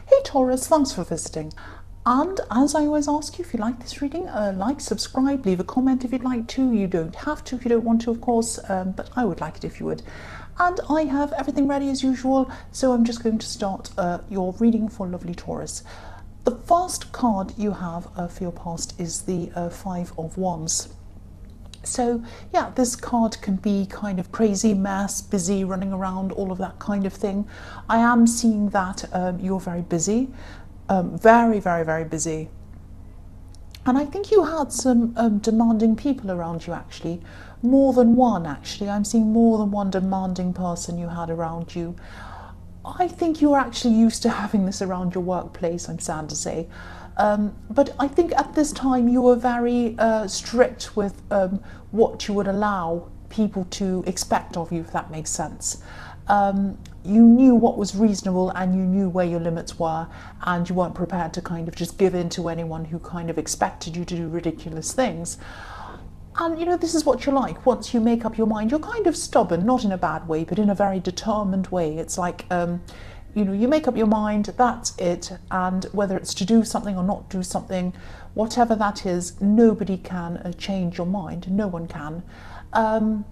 Hey Taurus, thanks for visiting. And as I always ask you, if you like this reading, like, subscribe, leave a comment if you'd like to. You don't have to if you don't want to, of course, but I would like it if you would. And I have everything ready as usual, so I'm just going to start your reading for lovely Taurus. The first card you have for your past is the Five of Wands. So yeah, this card can be kind of crazy, mess, busy, running around, all of that kind of thing. I am seeing that you're very busy, very, very, very busy. And I think you had some demanding people around you, actually. More than one, actually. I'm seeing more than one demanding person you had around you. I think you're actually used to having this around your workplace, I'm sad to say. But I think at this time you were very strict with what you would allow people to expect of you, if that makes sense. You knew what was reasonable and you knew where your limits were, and you weren't prepared to kind of just give in to anyone who kind of expected you to do ridiculous things. And you know, this is what you're like. Once you make up your mind, you're kind of stubborn, not in a bad way, but in a very determined way. It's like, you know, you make up your mind, that's it, and whether it's to do something or not do something, whatever that is, nobody can change your mind. No one can. I'm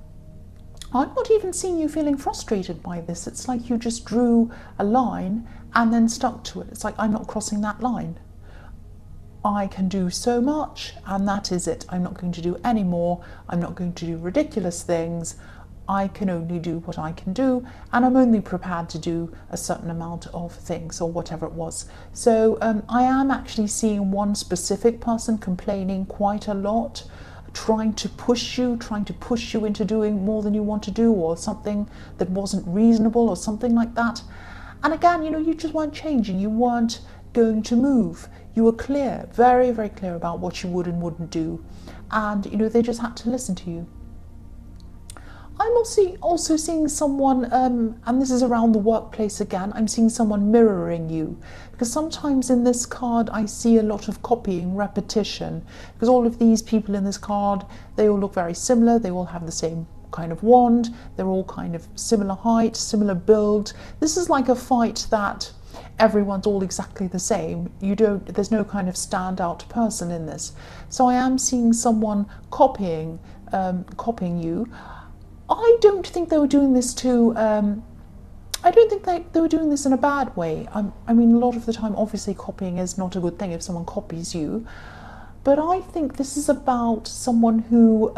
not even seeing you feeling frustrated by this. It's like you just drew a line and then stuck to it. It's like, I'm not crossing that line. I can do so much and that is it. I'm not going to do any more. I'm not going to do ridiculous things. I can only do what I can do, and I'm only prepared to do a certain amount of things, or whatever it was. So I am actually seeing one specific person complaining quite a lot, trying to push you into doing more than you want to do, or something that wasn't reasonable, or something like that. And again, you know, you just weren't changing. You weren't going to move. You were clear, very, very clear about what you would and wouldn't do. And, you know, they just had to listen to you. I'm also seeing someone, and this is around the workplace again, I'm seeing someone mirroring you. Because sometimes in this card I see a lot of copying, repetition. Because all of these people in this card, they all look very similar, they all have the same kind of wand, they're all kind of similar height, similar build. This is like a fight that everyone's all exactly the same. There's no kind of standout person in this. So I am seeing someone copying you. I don't think they were doing this I don't think they were doing this in a bad way. I mean, a lot of the time, obviously, copying is not a good thing if someone copies you. But I think this is about someone who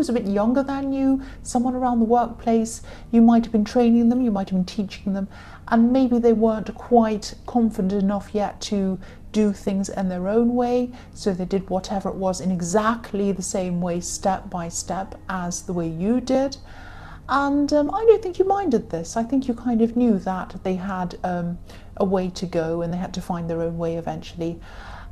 is a bit younger than you, someone around the workplace. You might have been training them, you might have been teaching them, and maybe they weren't quite confident enough yet to do things in their own way, so they did whatever it was in exactly the same way, step by step, as the way you did. And I don't think you minded this. I think you kind of knew that they had a way to go and they had to find their own way eventually.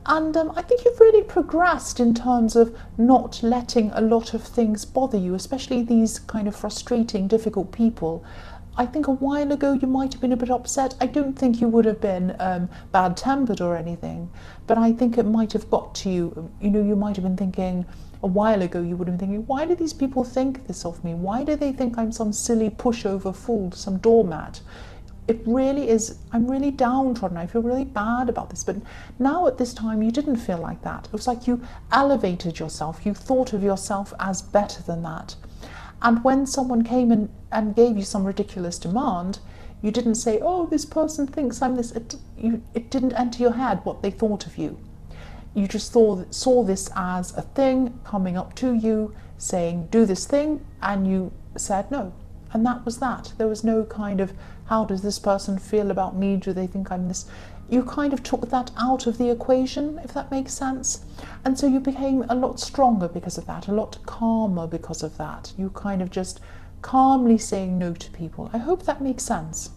And I think you've really progressed in terms of not letting a lot of things bother you, especially these kind of frustrating, difficult people. I think a while ago you might have been a bit upset. I don't think you would have been bad-tempered or anything, but I think it might have got to you. You know, you might have been thinking, a while ago you would have been thinking, why do these people think this of me? Why do they think I'm some silly pushover fool, some doormat? It really is, I'm really downtrodden. I feel really bad about this. But now at this time, you didn't feel like that. It was like you elevated yourself. You thought of yourself as better than that. And when someone came and gave you some ridiculous demand, you didn't say, oh, this person thinks I'm this. It didn't enter your head what they thought of you. You just saw this as a thing coming up to you, saying, do this thing, and you said no. And that was that. There was no kind of, how does this person feel about me? Do they think I'm this? You kind of took that out of the equation, if that makes sense. And so you became a lot stronger because of that, a lot calmer because of that. You kind of just calmly saying no to people. I hope that makes sense.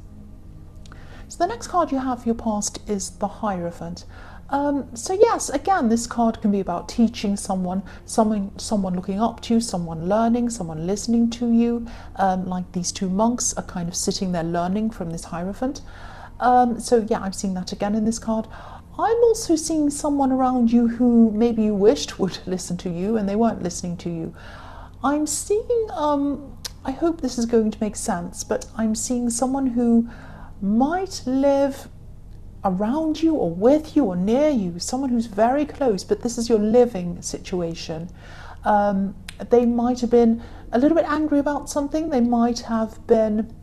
So the next card you have for your past is the Hierophant. So yes, again, this card can be about teaching someone looking up to you, someone learning, someone listening to you, like these two monks are kind of sitting there learning from this Hierophant. So yeah, I'm seeing that again in this card. I'm also seeing someone around you who maybe you wished would listen to you and they weren't listening to you. I'm seeing, I hope this is going to make sense, but I'm seeing someone who might live around you or with you or near you, someone who's very close, but this is your living situation. They might have been a little bit angry about something. They might have been,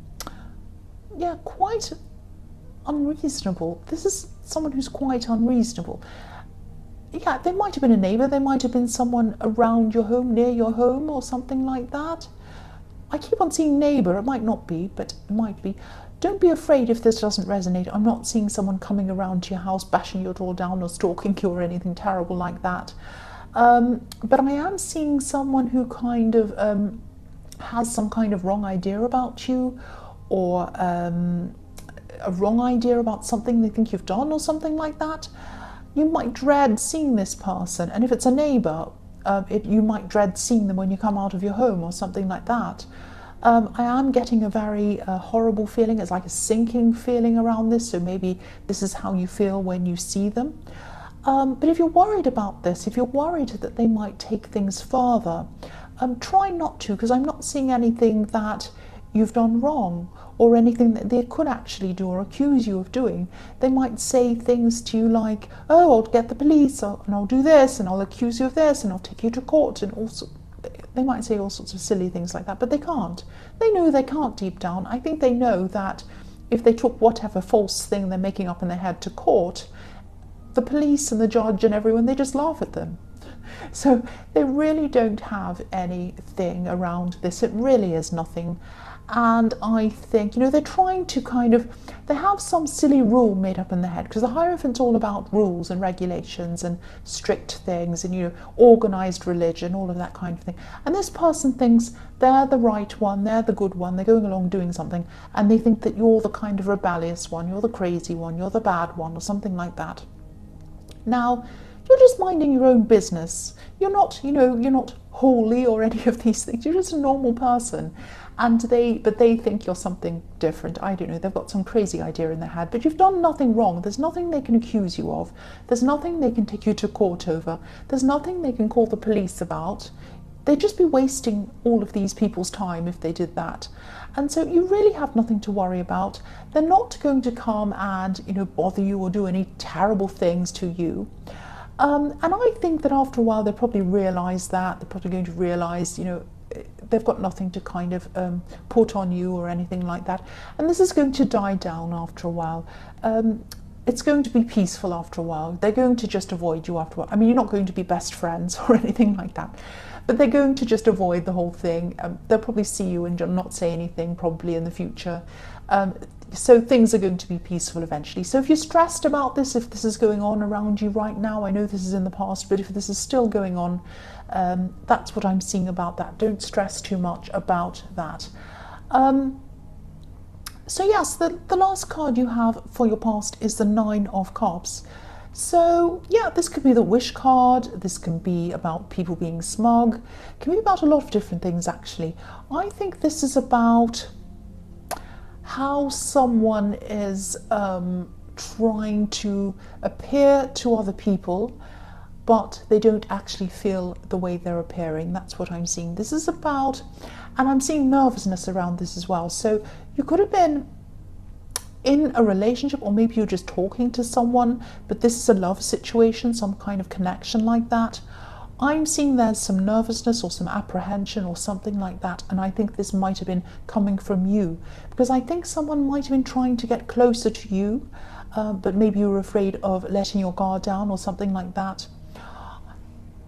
quite unreasonable. This is someone who's quite unreasonable. Yeah, they might have been a neighbour. They might have been someone around your home, near your home, or something like that. I keep on seeing neighbour. It might not be, but it might be. Don't be afraid if this doesn't resonate. I'm not seeing someone coming around to your house, bashing your door down or stalking you or anything terrible like that. But I am seeing someone who kind of has some kind of wrong idea about you, or a wrong idea about something they think you've done or something like that. You might dread seeing this person, and if it's a neighbour, you might dread seeing them when you come out of your home or something like that. I am getting a very horrible feeling. It's like a sinking feeling around this, so maybe this is how you feel when you see them. But if you're worried about this, if you're worried that they might take things further, try not to, because I'm not seeing anything that you've done wrong or anything that they could actually do or accuse you of doing. They might say things to you like, oh, I'll get the police, and I'll do this, and I'll accuse you of this, and I'll take you to court, and also they might say all sorts of silly things like that, but they can't. They know they can't deep down. I think they know that if they took whatever false thing they're making up in their head to court, the police and the judge and everyone, they just laugh at them. So they really don't have anything around this. It really is nothing. And I think, they're trying to they have some silly rule made up in their head, because the Hierophant's all about rules and regulations and strict things and, organised religion, all of that kind of thing. And this person thinks they're the right one, they're the good one, they're going along doing something, and they think that you're the kind of rebellious one, you're the crazy one, you're the bad one, or something like that. Now, you're just minding your own business. You're not, you're not holy or any of these things. You're just a normal person. But they think you're something different. I don't know. They've got some crazy idea in their head. But you've done nothing wrong. There's nothing they can accuse you of. There's nothing they can take you to court over. There's nothing they can call the police about. They'd just be wasting all of these people's time if they did that. And so you really have nothing to worry about. They're not going to come and, bother you or do any terrible things to you. And I think that after a while they'll probably realise that. They're probably going to realise, they've got nothing to kind of put on you or anything like that. And this is going to die down after a while. It's going to be peaceful after a while. They're going to just avoid you after a while. I mean, you're not going to be best friends or anything like that. But they're going to just avoid the whole thing. They'll probably see you and not say anything probably in the future. So things are going to be peaceful eventually. So if you're stressed about this, if this is going on around you right now, I know this is in the past, but if this is still going on, that's what I'm seeing about that. Don't stress too much about that. So yes, the last card you have for your past is the 9 of Cups. So yeah, this could be the wish card. This can be about people being smug. It can be about a lot of different things, actually. I think this is about how someone is trying to appear to other people, but they don't actually feel the way they're appearing. That's what I'm seeing. This is about, and I'm seeing nervousness around this as well. So you could have been in a relationship, or maybe you're just talking to someone, but this is a love situation, some kind of connection like that. I'm seeing there's some nervousness or some apprehension or something like that, and I think this might have been coming from you, because I think someone might have been trying to get closer to you, but maybe you were afraid of letting your guard down or something like that.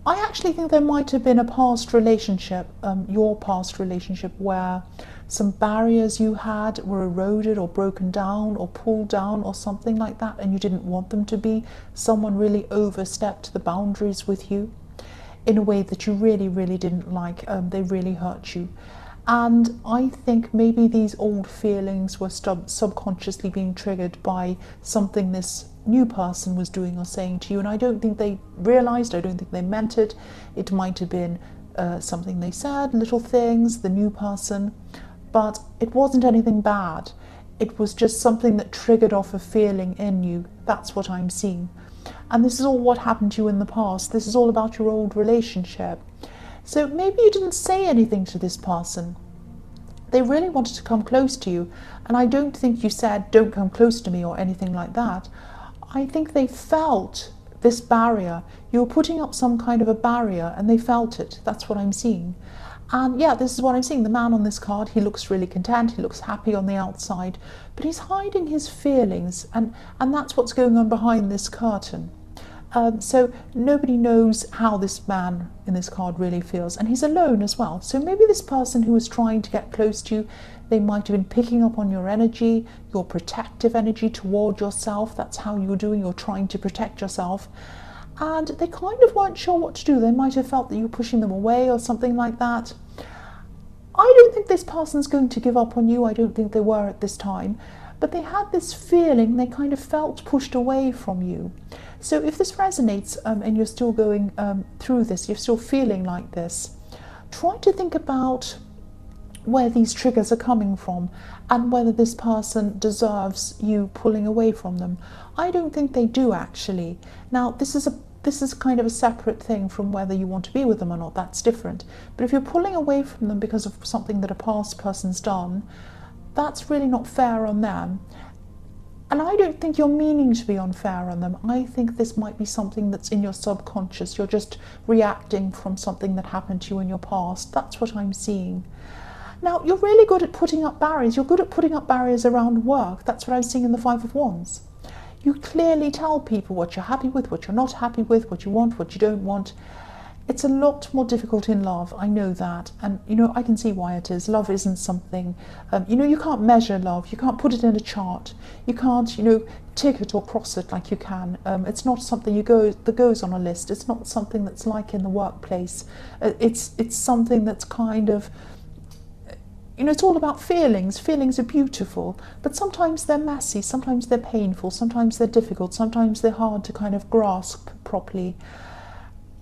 I actually think there might have been a past relationship, your past relationship, where some barriers you had were eroded or broken down or pulled down or something like that, and you didn't want them to be. Someone really overstepped the boundaries with you in a way that you really, really didn't like. They really hurt you. And I think maybe these old feelings were subconsciously being triggered by something this new person was doing or saying to you. And I don't think they realised, I don't think they meant it. It might have been something they said, little things, the new person, but it wasn't anything bad. It was just something that triggered off a feeling in you. That's what I'm seeing. And this is all what happened to you in the past. This is all about your old relationship. So maybe you didn't say anything to this person. They really wanted to come close to you, and I don't think you said, don't come close to me or anything like that. I think they felt this barrier. You were putting up some kind of a barrier and they felt it. That's what I'm seeing. And yeah, this is what I'm seeing. The man on this card, he looks really content, he looks happy on the outside, but he's hiding his feelings, and that's what's going on behind this curtain. So nobody knows how this man in this card really feels, and he's alone as well. So maybe this person who was trying to get close to you, they might have been picking up on your energy, your protective energy toward yourself. That's how you're doing, you're trying to protect yourself. And they kind of weren't sure what to do. They might have felt that you were pushing them away or something like that. I don't think this person's going to give up on you. I don't think they were at this time. But they had this feeling, they kind of felt pushed away from you. So if this resonates and you're still going through this, you're still feeling like this, try to think about where these triggers are coming from and whether this person deserves you pulling away from them. I don't think they do, actually. Now, this is kind of a separate thing from whether you want to be with them or not. That's different. But if you're pulling away from them because of something that a past person's done, that's really not fair on them. And I don't think you're meaning to be unfair on them. I think this might be something that's in your subconscious. You're just reacting from something that happened to you in your past. That's what I'm seeing. Now, you're really good at putting up barriers. You're good at putting up barriers around work. That's what I'm seeing in the Five of Wands. You clearly tell people what you're happy with, what you're not happy with, what you want, what you don't want. It's a lot more difficult in love, I know that, and I can see why it is. Love isn't something, you can't measure love, you can't put it in a chart, you can't, tick it or cross it like you can. It's not something that goes on a list. It's not something that's like in the workplace. It's something that's kind of, it's all about feelings. Feelings are beautiful, but sometimes they're messy, sometimes they're painful, sometimes they're difficult, sometimes they're hard to kind of grasp properly.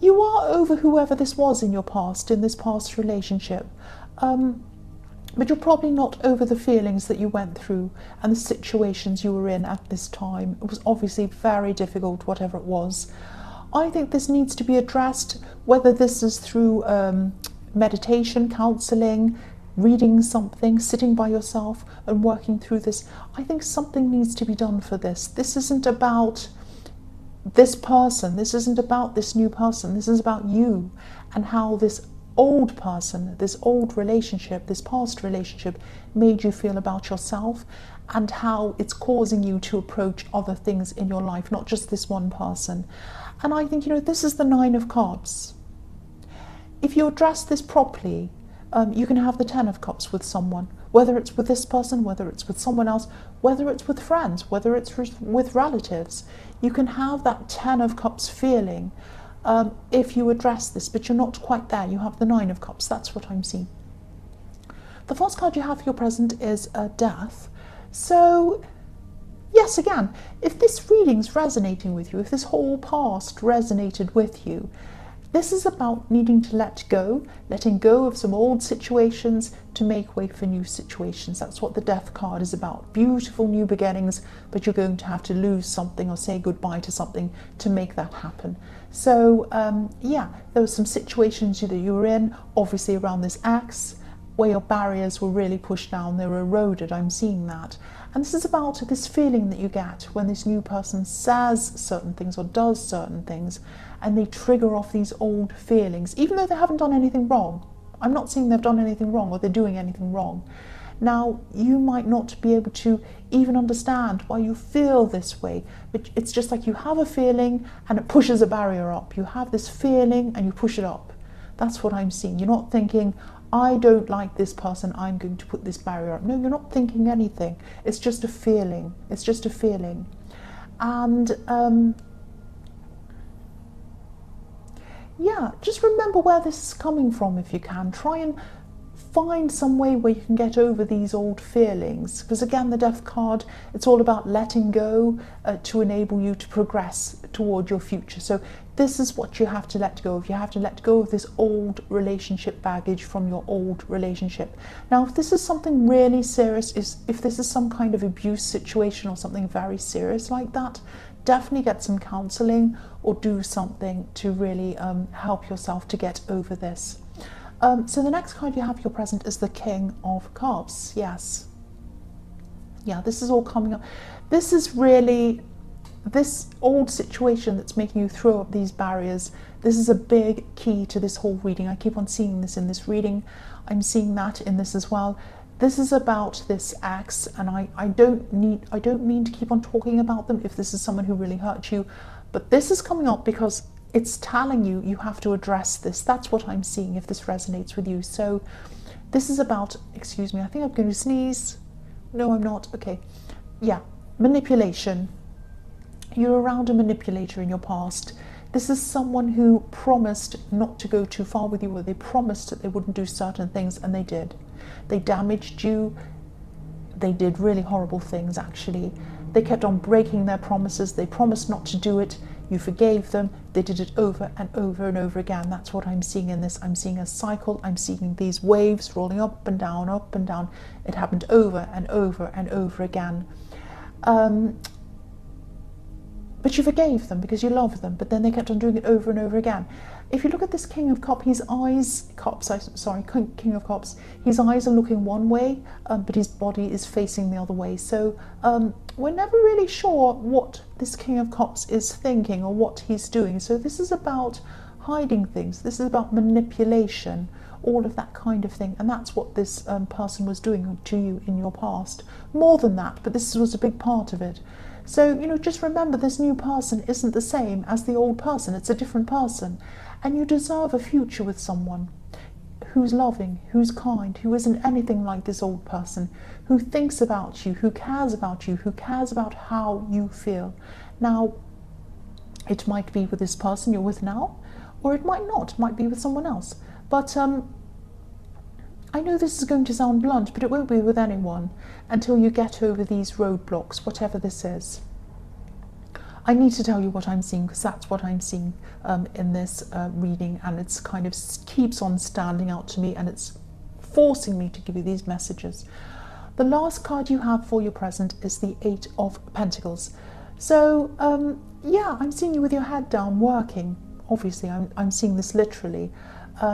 You are over whoever this was in your past, in this past relationship. But you're probably not over the feelings that you went through and the situations you were in at this time. It was obviously very difficult, whatever it was. I think this needs to be addressed, whether this is through meditation, counselling, reading something, sitting by yourself and working through this. I think something needs to be done for this. This isn't about this person, this isn't about this new person, this is about you and how this old person, this old relationship, this past relationship made you feel about yourself, and how it's causing you to approach other things in your life, not just this one person. And I think, this is the Nine of Cups. If you address this properly, you can have the Ten of Cups with someone, whether it's with this person, whether it's with someone else, whether it's with friends, whether it's with relatives. You can have that Ten of Cups feeling if you address this, but you're not quite there. You have the Nine of Cups. That's what I'm seeing. The first card you have for your present is Death. So, yes, again, if this reading's resonating with you, if this whole past resonated with you, this is about needing to let go, letting go of some old situations to make way for new situations. That's what the Death card is about. Beautiful new beginnings, but you're going to have to lose something or say goodbye to something to make that happen. So, yeah, there were some situations that you were in, obviously around this ex, where your barriers were really pushed down, they were eroded. I'm seeing that. And this is about this feeling that you get when this new person says certain things or does certain things, and they trigger off these old feelings, even though they haven't done anything wrong. I'm not saying they've done anything wrong or they're doing anything wrong. Now, you might not be able to even understand why you feel this way, but it's just like you have a feeling and it pushes a barrier up. You have this feeling and you push it up. That's what I'm seeing. You're not thinking, I don't like this person, I'm going to put this barrier up. No, you're not thinking anything. It's just a feeling. It's just a feeling. And yeah, just remember where this is coming from if you can. Try and find some way where you can get over these old feelings. Because again, the Death card, it's all about letting go to enable you to progress toward your future. So this is what you have to let go of. You have to let go of this old relationship baggage from your old relationship. Now, if this is something really serious, if this is some kind of abuse situation or something very serious like that, definitely get some counselling or do something to really help yourself to get over this. So the next card you have for your present is the King of Cups. Yes. Yeah, this is all coming up. This is really this old situation that's making you throw up these barriers. This is a big key to this whole reading. I keep on seeing this in this reading. I'm seeing that in this as well. This is about this ex, and I don't mean to keep on talking about them if this is someone who really hurt you, but this is coming up because it's telling you you have to address this. That's what I'm seeing if this resonates with you. So this is about, excuse me, I think I'm going to sneeze. No, I'm not. Okay. Yeah, manipulation. You're around a manipulator in your past. This is someone who promised not to go too far with you, or they promised that they wouldn't do certain things, and they did. They damaged you. They did really horrible things, actually. They kept on breaking their promises. They promised not to do it. You forgave them. They did it over and over and over again. That's what I'm seeing in this. I'm seeing a cycle. I'm seeing these waves rolling up and down, up and down. It happened over and over and over again. But you forgave them because you loved them, but then they kept on doing it over and over again. If you look at this King of Cups, his eyes, King of Cups, his eyes are looking one way, but his body is facing the other way. So we're never really sure what this King of Cups is thinking or what he's doing. So this is about hiding things. This is about manipulation, all of that kind of thing. And that's what this person was doing to you in your past. More than that, but this was a big part of it. So, just remember, this new person isn't the same as the old person. It's a different person. And you deserve a future with someone who's loving, who's kind, who isn't anything like this old person, who thinks about you, who cares about you, who cares about how you feel. Now, it might be with this person you're with now, or it might not. It might be with someone else. But I know this is going to sound blunt, but it won't be with anyone until you get over these roadblocks, whatever this is. I need to tell you what I'm seeing because that's what I'm seeing in this reading, and it's kind of keeps on standing out to me, and it's forcing me to give you these messages. The last card you have for your present is the Eight of Pentacles. So yeah, I'm seeing you with your head down working. Obviously, I'm seeing this literally.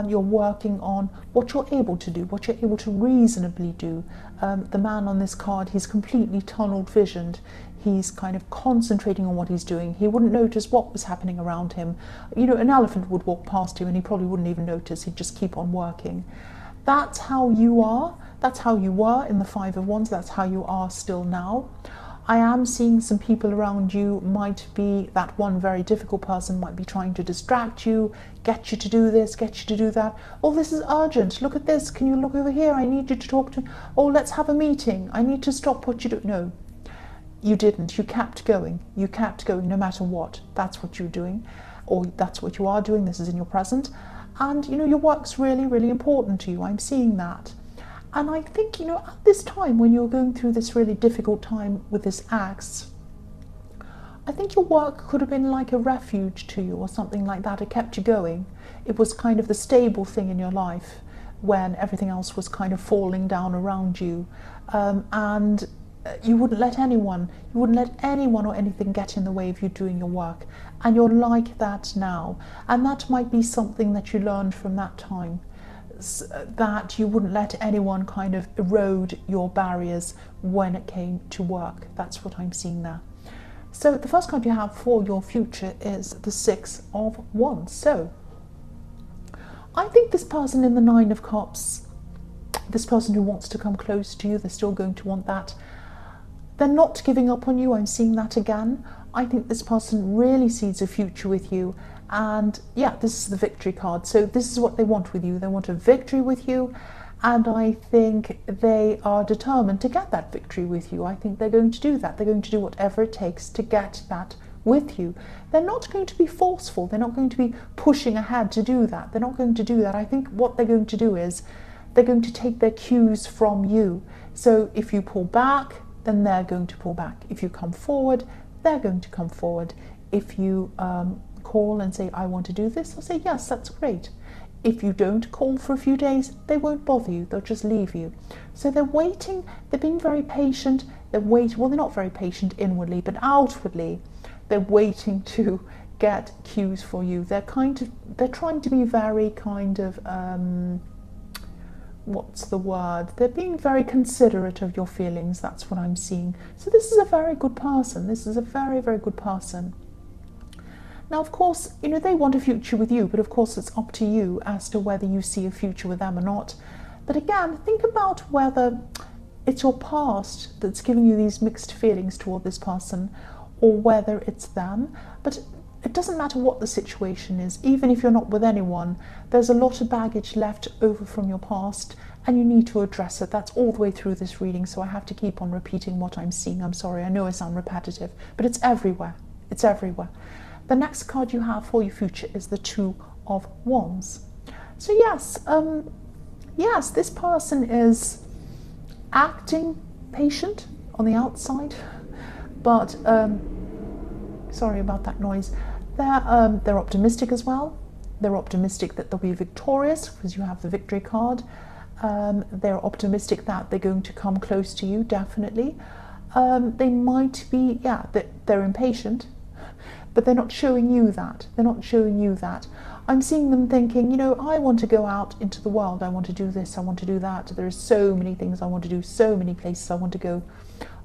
You're working on what you're able to do, what you're able to reasonably do. The man on this card, he's completely tunnel visioned. He's kind of concentrating on what he's doing. He wouldn't notice what was happening around him. An elephant would walk past him and he probably wouldn't even notice. He'd just keep on working. That's how you are. That's how you were in the Five of Wands. That's how you are still now. I am seeing some people around you might be, that one very difficult person might be trying to distract you, get you to do this, get you to do that. Oh, this is urgent. Look at this. Can you look over here? I need you to talk to... Oh, let's have a meeting. I need to stop what you do. No, you didn't. You kept going. You kept going no matter what. That's what you're doing, or that's what you are doing. This is in your present. And, your work's really, really important to you. I'm seeing that. And I think, at this time when you're going through this really difficult time with this ex, I think your work could have been like a refuge to you or something like that. It kept you going. It was kind of the stable thing in your life when everything else was kind of falling down around you. And you wouldn't let anyone or anything get in the way of you doing your work. And you're like that now. And that might be something that you learned from that time, that you wouldn't let anyone kind of erode your barriers when it came to work. That's what I'm seeing there. So the first card you have for your future is the Six of Wands. So I think this person in the Nine of Cups, this person who wants to come close to you, they're still going to want that. They're not giving up on you. I'm seeing that again. I think this person really sees a future with you. And yeah, this is the victory card. So this is what they want with you. They want a victory with you. And I think they are determined to get that victory with you. I think they're going to do that. They're going to do whatever it takes to get that with you. They're not going to be forceful. They're not going to be pushing ahead to do that. They're not going to do that. I think what they're going to do is they're going to take their cues from you. So if you pull back, then they're going to pull back. If you come forward, they're going to come forward. If you call and say, I want to do this, they'll say, yes, that's great. If you don't call for a few days, they won't bother you. They'll just leave you. So they're waiting. They're being very patient. They're waiting. Well, they're not very patient inwardly, but outwardly, they're waiting to get cues for you. They're trying to be very kind of what's the word? They're being very considerate of your feelings. That's what I'm seeing. So this is a very good person. This is a very, very good person. Now, of course, you know, they want a future with you, but of course it's up to you as to whether you see a future with them or not. But again, think about whether it's your past that's giving you these mixed feelings toward this person, or whether it's them. But it doesn't matter what the situation is. Even if you're not with anyone, there's a lot of baggage left over from your past, and you need to address it. That's all the way through this reading, so I have to keep on repeating what I'm seeing. I'm sorry, I know I sound repetitive, but it's everywhere. It's everywhere. The next card you have for your future is the Two of Wands. So yes, yes, this person is acting patient on the outside, but sorry about that noise. They're optimistic as well. They're optimistic that they'll be victorious because you have the victory card. They're optimistic that they're going to come close to you, definitely. They might be, yeah, they're impatient, but they're not showing you that. They're not showing you that. I'm seeing them thinking, you know, I want to go out into the world. I want to do this. I want to do that. There are so many things I want to do, so many places I want to go.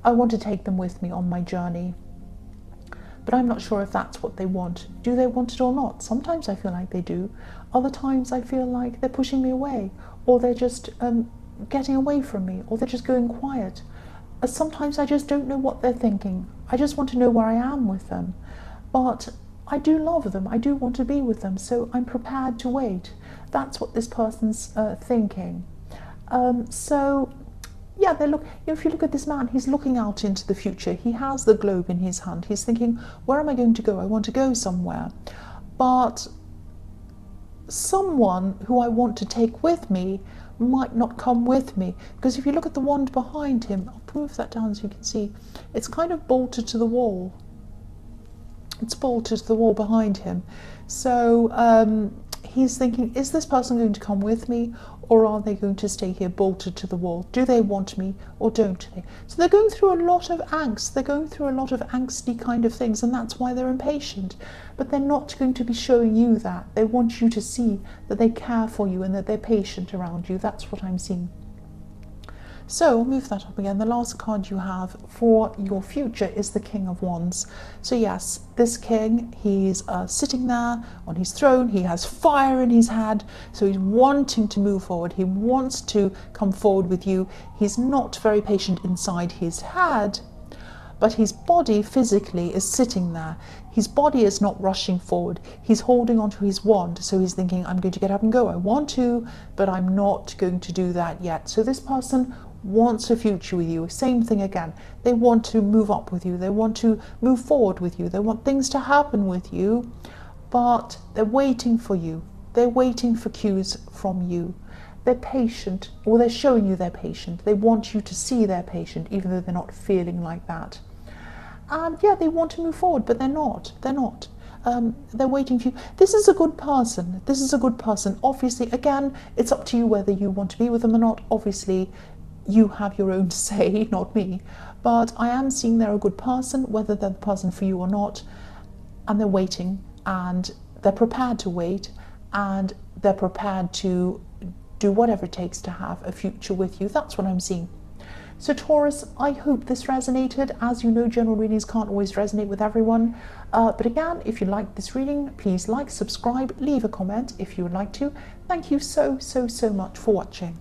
I want to take them with me on my journey. But I'm not sure if that's what they want. Do they want it or not? Sometimes I feel like they do. Other times I feel like they're pushing me away, or they're just getting away from me, or they're just going quiet. Sometimes I just don't know what they're thinking. I just want to know where I am with them. But I do love them. I do want to be with them. So I'm prepared to wait. That's what this person's thinking. So yeah, they look. You know, if you look at this man, he's looking out into the future. He has the globe in his hand. He's thinking, where am I going to go? I want to go somewhere. But someone who I want to take with me might not come with me. Because if you look at the wand behind him, I'll move that down so you can see, it's kind of bolted to the wall. It's bolted to the wall behind him. So he's thinking, is this person going to come with me, or are they going to stay here bolted to the wall? Do they want me or don't they? So they're going through a lot of angst. They're going through a lot of angsty kind of things, and that's why they're impatient. But they're not going to be showing you that. They want you to see that they care for you and that they're patient around you. That's what I'm seeing. So I'll move that up again. The last card you have for your future is the King of Wands. So yes, this king, he's sitting there on his throne. He has fire in his head. So he's wanting to move forward. He wants to come forward with you. He's not very patient inside his head, but his body physically is sitting there. His body is not rushing forward. He's holding onto his wand. So he's thinking, I'm going to get up and go. I want to, but I'm not going to do that yet. So this person wants a future with you. Same thing again. They want to move up with you. They want to move forward with you. They want things to happen with you, but they're waiting for you. They're waiting for cues from you. They're patient, or they're showing you they're patient. They want you to see they're patient, even though they're not feeling like that. And yeah, they want to move forward, but they're not. They're not. They're waiting for you. This is a good person. This is a good person. Obviously, again, it's up to you whether you want to be with them or not. Obviously, you have your own say, not me. But I am seeing they're a good person, whether they're the person for you or not. And they're waiting, and they're prepared to wait, and they're prepared to do whatever it takes to have a future with you. That's what I'm seeing. So Taurus, I hope this resonated. As you know, general readings can't always resonate with everyone. But again, if you like this reading, please like, subscribe, leave a comment if you would like to. Thank you so much for watching.